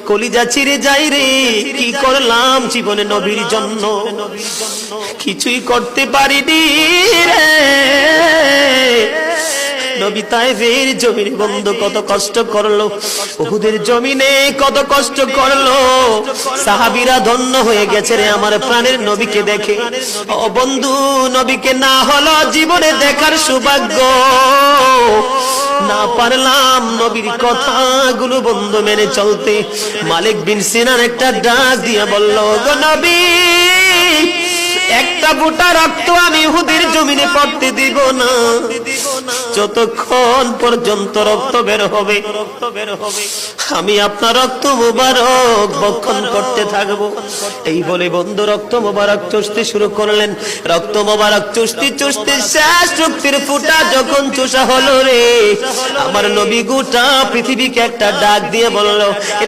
কলিজা ছিঁড়ে যাই রে, কি করলাম জীবনে নবীর জন্য, কিছুই করতে পারিনি রে। নবী তায়েফের জমিনে বন্ধু কত কষ্ট করলো, উহুদের জমিনে কত কষ্ট করলো। সাহাবীরা ধন্য হয়ে গেছে রে আমার প্রাণের নবীকে দেখে। ও বন্ধু, নবীকে না হলো জীবনে দেখার সৌভাগ্য, না পারলাম নবীর কথাগুলো বন্ধু মেনে চলতে। মালিক বিন সিনান একটা ডাক দিয়ে বলল, গো নবী, একটা ফোঁটা রক্ত আমি উহুদের জমিনে পড়তে দিব না, যতক্ষণ পর্যন্ত রক্ত বের হবে আমি আপনার রক্ত মোবারক ভক্ষণ করতে থাকবো। এই বলে বন্ধু রক্ত মোবারক চুষতে শুরু করলেন। রক্ত মোবারক চুষতে চুষতে শেষ রক্তের ফোঁটা যখন চুষা হলো রে, আমার নবী গোটা পৃথিবীকে একটা ডাক দিয়ে বলল,